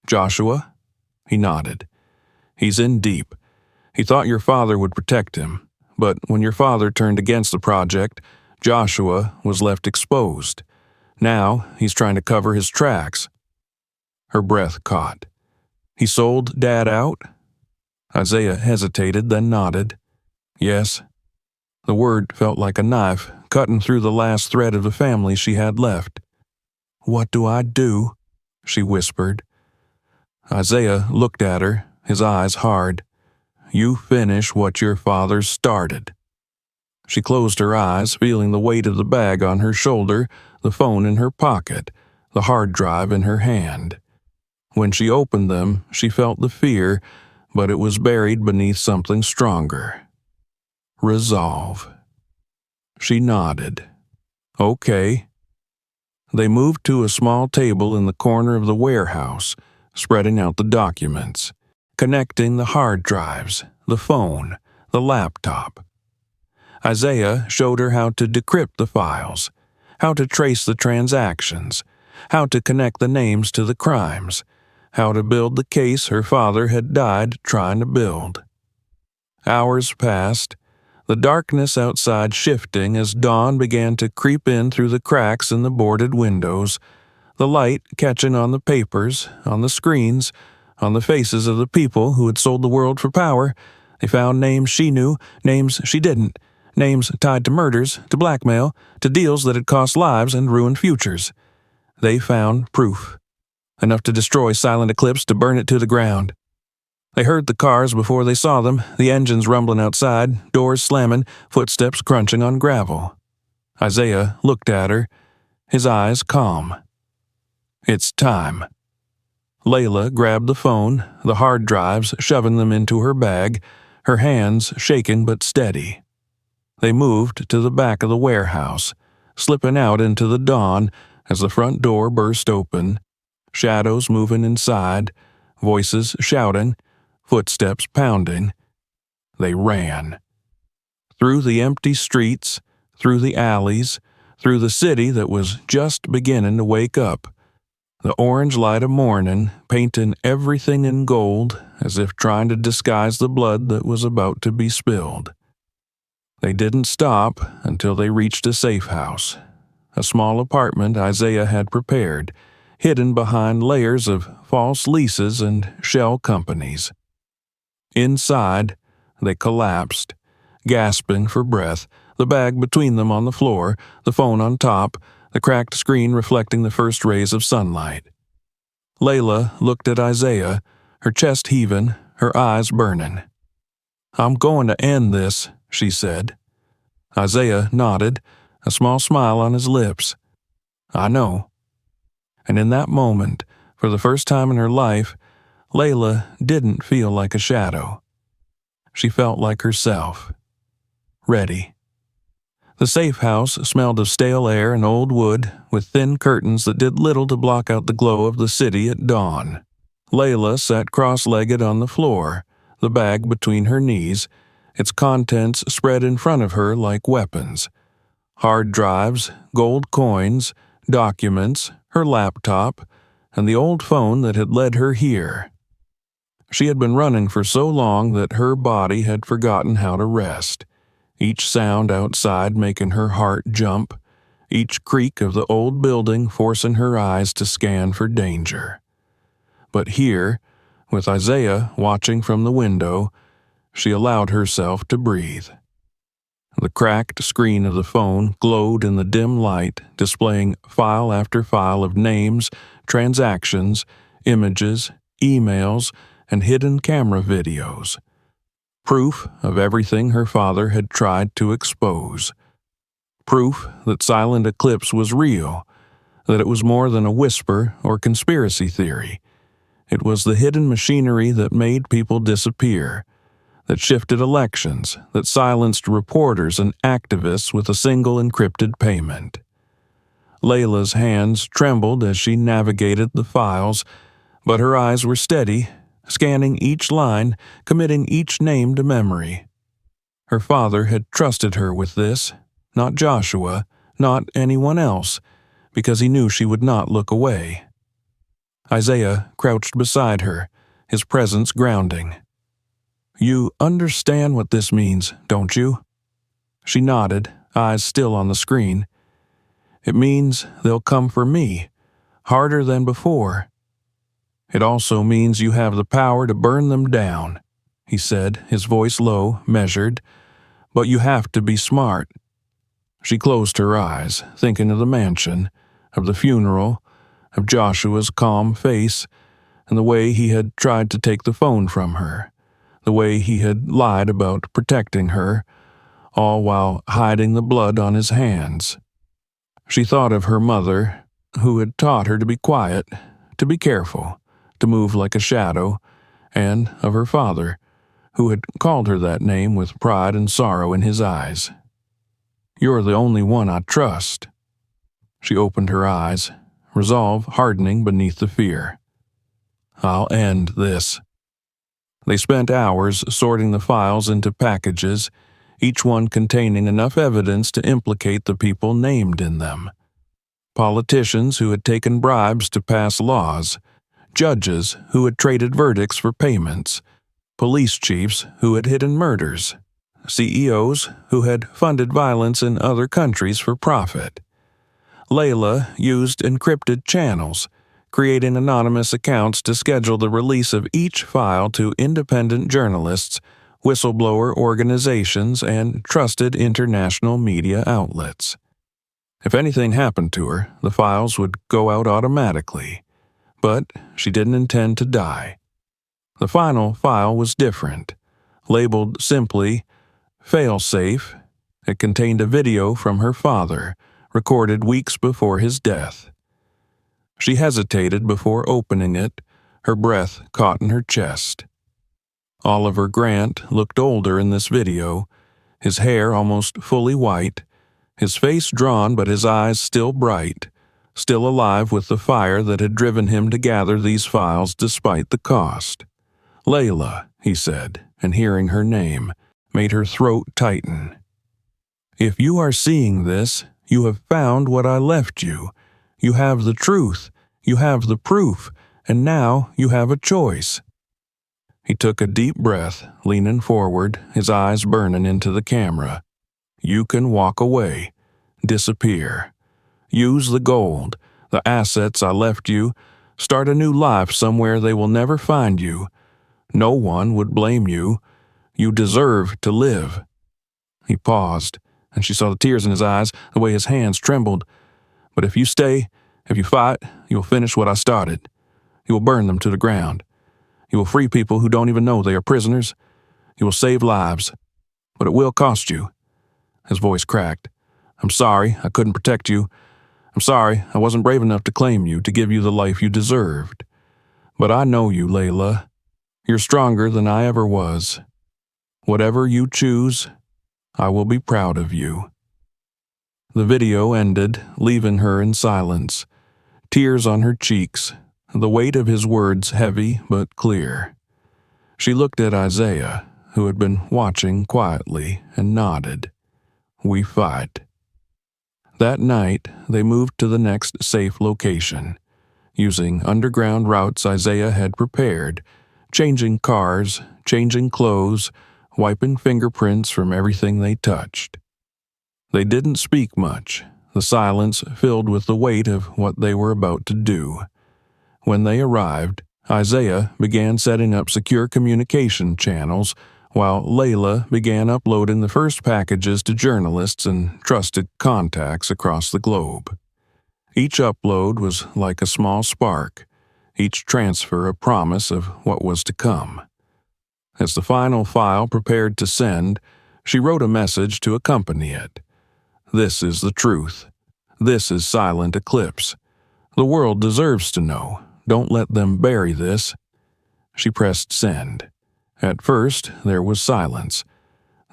S1: "Joshua?" He nodded. "He's in deep. He thought your father would protect him, but when your father turned against the project, Joshua was left exposed. Now he's trying to cover his tracks." Her breath caught. "He sold Dad out?" Isaiah hesitated, then nodded. "Yes." The word felt like a knife, cutting through the last thread of the family she had left. "What do I do?" she whispered. Isaiah looked at her, his eyes hard. "You finish what your father started." She closed her eyes, feeling the weight of the bag on her shoulder, the phone in her pocket, the hard drive in her hand. When she opened them, she felt the fear, but it was buried beneath something stronger. Resolve. She nodded. "Okay." They moved to a small table in the corner of the warehouse, spreading out the documents, connecting the hard drives, the phone, the laptop. Isaiah showed her how to decrypt the files, how to trace the transactions, how to connect the names to the crimes, how to build the case her father had died trying to build. Hours passed, the darkness outside shifting as dawn began to creep in through the cracks in the boarded windows, the light catching on the papers, on the screens, on the faces of the people who had sold the world for power. They found names she knew, names she didn't, names tied to murders, to blackmail, to deals that had cost lives and ruined futures. They found proof, enough to destroy Silent Eclipse, to burn it to the ground. They heard the cars before they saw them, the engines rumbling outside, doors slamming, footsteps crunching on gravel. Isaiah looked at her, his eyes calm. It's time. Layla grabbed the phone, the hard drives, shoving them into her bag, her hands shaking but steady. They moved to the back of the warehouse, slipping out into the dawn as the front door burst open, shadows moving inside, voices shouting, footsteps pounding. They ran. Through the empty streets, through the alleys, through the city that was just beginning to wake up. The orange light of morning painting everything in gold as if trying to disguise the blood that was about to be spilled. They didn't stop until they reached a safe house, a small apartment Isaiah had prepared, hidden behind layers of false leases and shell companies. Inside, they collapsed, gasping for breath, the bag between them on the floor, the phone on top, the cracked screen reflecting the first rays of sunlight. Layla looked at Isaiah, her chest heaving, her eyes burning. "I'm going to end this," she said. Isaiah nodded, a small smile on his lips. "I know." And in that moment, for the first time in her life, Layla didn't feel like a shadow. She felt like herself. Ready. The safe house smelled of stale air and old wood, with thin curtains that did little to block out the glow of the city at dawn. Layla sat cross-legged on the floor, the bag between her knees, its contents spread in front of her like weapons. Hard drives, gold coins, documents, her laptop, and the old phone that had led her here. She had been running for so long that her body had forgotten how to rest, each sound outside making her heart jump, each creak of the old building forcing her eyes to scan for danger. But here, with Isaiah watching from the window, she allowed herself to breathe. The cracked screen of the phone glowed in the dim light, displaying file after file of names, transactions, images, emails, and hidden camera videos. Proof of everything her father had tried to expose. Proof that Silent Eclipse was real, that it was more than a whisper or conspiracy theory. It was the hidden machinery that made people disappear, that shifted elections, that silenced reporters and activists with a single encrypted payment. Layla's hands trembled as she navigated the files, but her eyes were steady, scanning each line, committing each name to memory. Her father had trusted her with this, not Joshua, not anyone else, because he knew she would not look away. Isaiah crouched beside her, his presence grounding. "You understand what this means, don't you?" She nodded, eyes still on the screen. "It means they'll come for me, harder than before. It also means you have the power to burn them down," he said, his voice low, measured. "But you have to be smart." She closed her eyes, thinking of the mansion, of the funeral, of Joshua's calm face, and the way he had tried to take the phone from her, the way he had lied about protecting her, all while hiding the blood on his hands. She thought of her mother, who had taught her to be quiet, to be careful, to move like a shadow, and of her father, who had called her that name with pride and sorrow in his eyes. "You're the only one I trust." She opened her eyes, resolve hardening beneath the fear. I'll end this." They spent hours sorting the files into packages, each one containing enough evidence to implicate the people named in them. Politicians who had taken bribes to pass laws, judges who had traded verdicts for payments, police chiefs who had hidden murders, CEOs who had funded violence in other countries for profit. Layla used encrypted channels, creating anonymous accounts to schedule the release of each file to independent journalists, whistleblower organizations, and trusted international media outlets. If anything happened to her, the files would go out automatically. But she didn't intend to die. The final file was different. Labeled simply, "Failsafe," it contained a video from her father, recorded weeks before his death. She hesitated before opening it, her breath caught in her chest. Oliver Grant looked older in this video, his hair almost fully white, his face drawn but his eyes still bright, still alive with the fire that had driven him to gather these files despite the cost. "Layla," he said, and hearing her name, made her throat tighten. "If you are seeing this, you have found what I left you. You have the truth, you have the proof, and now you have a choice." He took a deep breath, leaning forward, his eyes burning into the camera. "You can walk away, disappear. Use the gold, the assets I left you, start a new life somewhere they will never find you. No one would blame you. You deserve to live." He paused, and she saw the tears in his eyes, the way his hands trembled. "But if you stay, if you fight, you will finish what I started. You will burn them to the ground. You will free people who don't even know they are prisoners. You will save lives. But it will cost you." His voice cracked. "I'm sorry I couldn't protect you. I'm sorry I wasn't brave enough to claim you, to give you the life you deserved. But I know you, Layla. You're stronger than I ever was. Whatever you choose, I will be proud of you." The video ended, leaving her in silence, tears on her cheeks, the weight of his words heavy but clear. She looked at Isaiah, who had been watching quietly, and nodded. "We fight." That night, they moved to the next safe location, using underground routes Isaiah had prepared, changing cars, changing clothes, wiping fingerprints from everything they touched. They didn't speak much, the silence filled with the weight of what they were about to do. When they arrived, Isaiah began setting up secure communication channels, while Layla began uploading the first packages to journalists and trusted contacts across the globe. Each upload was like a small spark, each transfer a promise of what was to come. As the final file prepared to send, she wrote a message to accompany it. "This is the truth. This is Silent Eclipse. The world deserves to know. Don't let them bury this." She pressed send. At first, there was silence.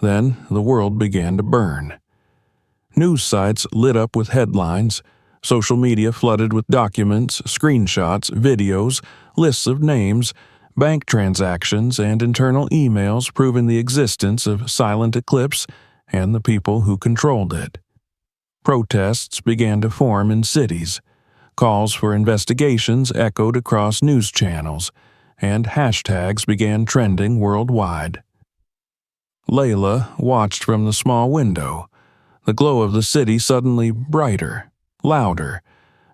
S1: Then the world began to burn. News sites lit up with headlines, social media flooded with documents, screenshots, videos, lists of names, bank transactions, and internal emails proving the existence of Silent Eclipse and the people who controlled it. Protests began to form in cities. Calls for investigations echoed across news channels, and hashtags began trending worldwide. Layla watched from the small window, the glow of the city suddenly brighter, louder,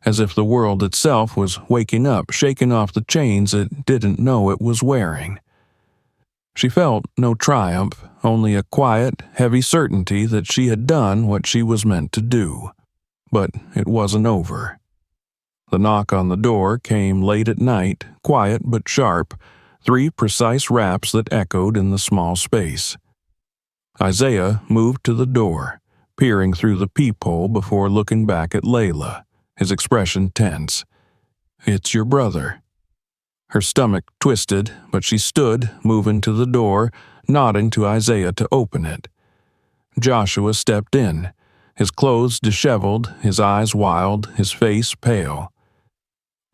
S1: as if the world itself was waking up, shaking off the chains it didn't know it was wearing. She felt no triumph, only a quiet, heavy certainty that she had done what she was meant to do. But it wasn't over. The knock on the door came late at night, quiet but sharp, 3 precise raps that echoed in the small space. Isaiah moved to the door, peering through the peephole before looking back at Layla, his expression tense. "It's your brother." Her stomach twisted, but she stood, moving to the door, nodding to Isaiah to open it. Joshua stepped in, his clothes disheveled, his eyes wild, his face pale.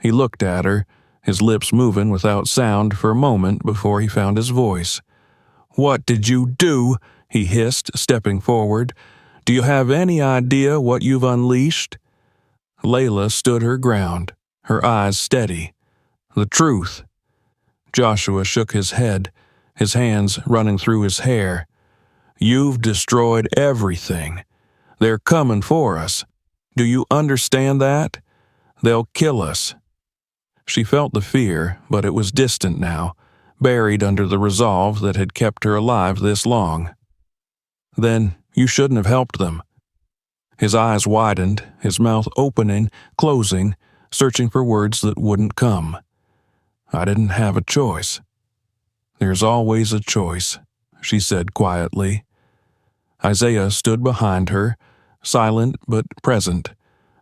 S1: He looked at her, his lips moving without sound for a moment before he found his voice. "What did you do?" he hissed, stepping forward. "Do you have any idea what you've unleashed?" Layla stood her ground, her eyes steady. "The truth." Joshua shook his head, his hands running through his hair. "You've destroyed everything. They're coming for us. Do you understand that? They'll kill us." She felt the fear, but it was distant now, buried under the resolve that had kept her alive this long. "Then you shouldn't have helped them." His eyes widened, his mouth opening, closing, searching for words that wouldn't come. "I didn't have a choice." "There's always a choice," she said quietly. Isaiah stood behind her, silent but present,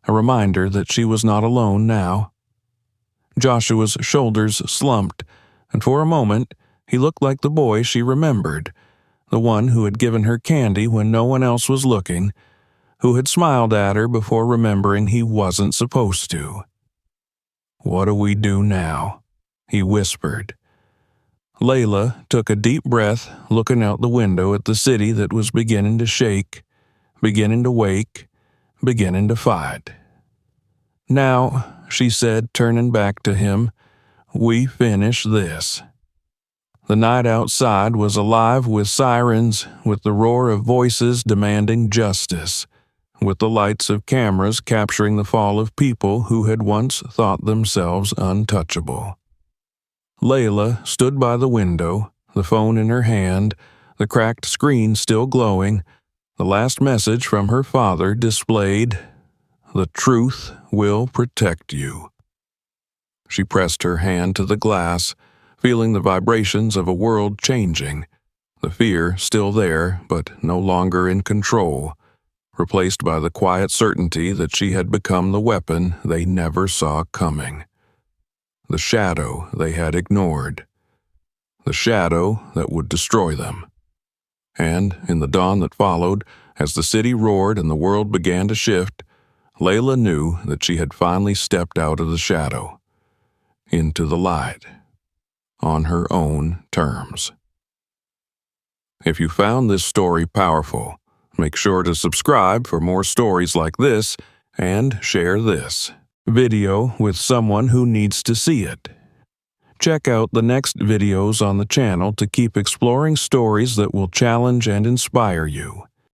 S1: a reminder that she was not alone now. Joshua's shoulders slumped, and for a moment he looked like the boy she remembered, the one who had given her candy when no one else was looking, who had smiled at her before remembering he wasn't supposed to. "What do we do now?" he whispered. Layla took a deep breath, looking out the window at the city that was beginning to shake, beginning to wake, beginning to fight. "Now," she said, turning back to him, "we finish this." The night outside was alive with sirens, with the roar of voices demanding justice, with the lights of cameras capturing the fall of people who had once thought themselves untouchable. Layla stood by the window, the phone in her hand, the cracked screen still glowing, the last message from her father displayed, "The truth will protect you." She pressed her hand to the glass, feeling the vibrations of a world changing, the fear still there but no longer in control, replaced by the quiet certainty that she had become the weapon they never saw coming. The shadow they had ignored. The shadow that would destroy them. And in the dawn that followed, as the city roared and the world began to shift, Layla knew that she had finally stepped out of the shadow, into the light, on her own terms. If you found this story powerful, make sure to subscribe for more stories like this and share this video with someone who needs to see it. Check out the next videos on the channel to keep exploring stories that will challenge and inspire you.